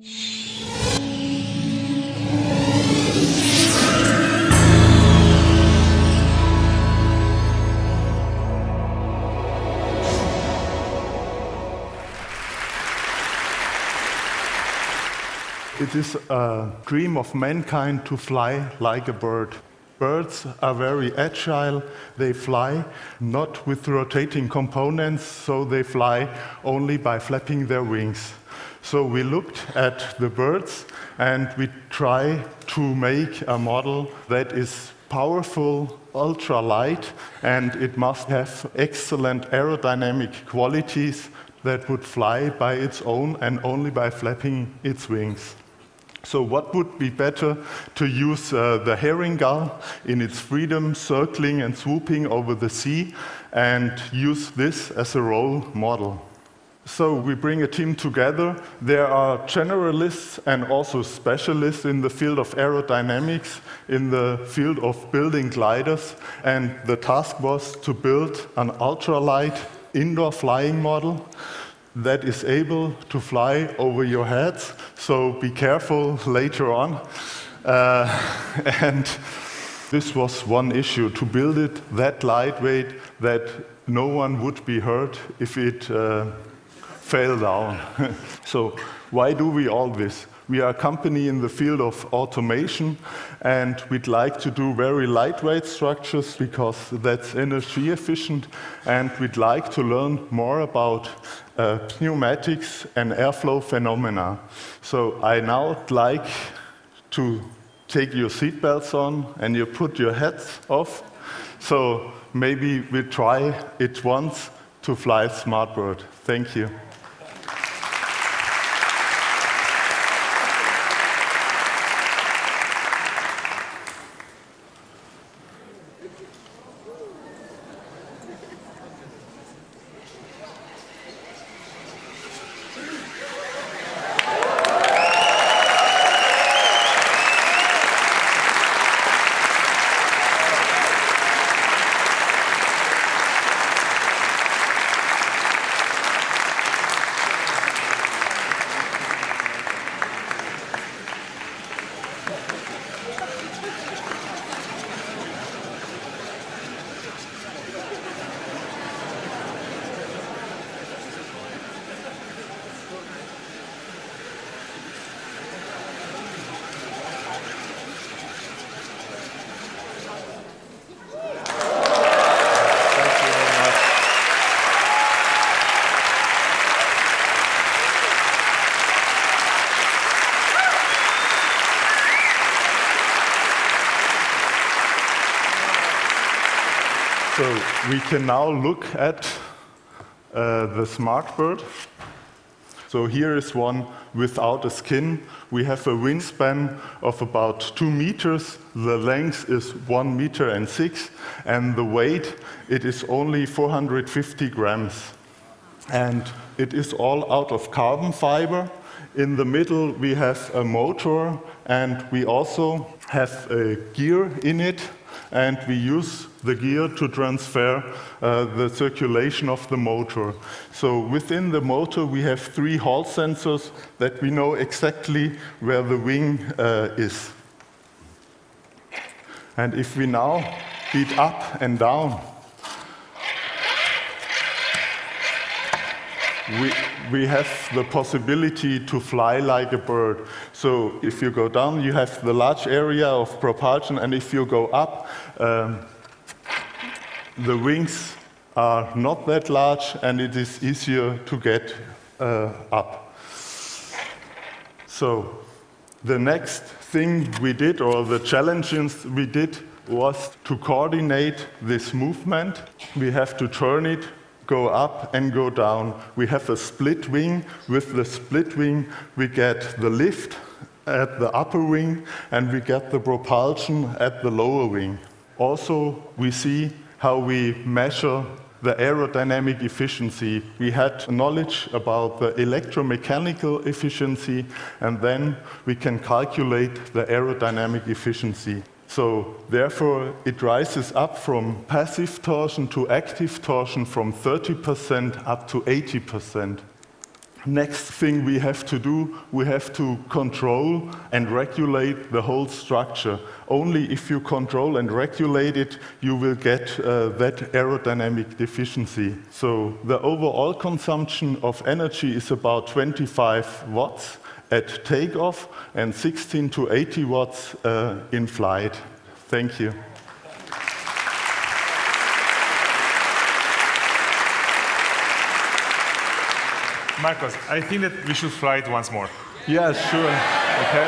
It is a dream of mankind to fly like a bird. Birds are very agile. They fly not with rotating components, so they fly only by flapping their wings. So we looked at the birds and we try to make a model that is powerful, ultra light, and it must have excellent aerodynamic qualities that would fly by its own and only by flapping its wings. So what would be better to use the herring gull in its freedom, circling and swooping over the sea, and use this as a role model. So we bring a team together. There are generalists and also specialists in the field of aerodynamics, in the field of building gliders, and the task was to build an ultralight indoor flying model that is able to fly over your heads, so be careful later on. And this was one issue, to build it that lightweight that no one would be hurt if it fell down. So why do we all this? We are a company in the field of automation, and we'd like to do very lightweight structures because that's energy efficient, and we'd like to learn more about pneumatics and airflow phenomena. So I now would like to take your seatbelts on and you put your hats off. So maybe we try it once to fly SmartBird. Thank you. So we can now look at the SmartBird. So here is one without a skin. We have a wingspan of about 2 meters. The length is 1 meter and 6, and the weight, it is only 450 grams. And it is all out of carbon fiber. In the middle we have a motor, and we also have a gear in it, and we use the gear to transfer the circulation of the motor. So within the motor we have 3 Hall sensors that we know exactly where the wing is. And if we now beat up and down, we have the possibility to fly like a bird. So if you go down, you have the large area of propulsion, and if you go up, the wings are not that large, and it is easier to get up. So the next thing we did, or the challenges we did, was to coordinate this movement. We have to turn it, go up and go down. We have a split wing. With the split wing, we get the lift at the upper wing, and we get the propulsion at the lower wing. Also, we see how we measure the aerodynamic efficiency. We had knowledge about the electromechanical efficiency, and then we can calculate the aerodynamic efficiency. So therefore, it rises up from passive torsion to active torsion from 30% up to 80%. Next thing we have to do, we have to control and regulate the whole structure. Only if you control and regulate it, you will get that aerodynamic deficiency. So the overall consumption of energy is about 25 watts at takeoff and 16 to 80 watts in flight. Thank you. Marcos, I think that we should fly it once more. Yeah, sure. Okay.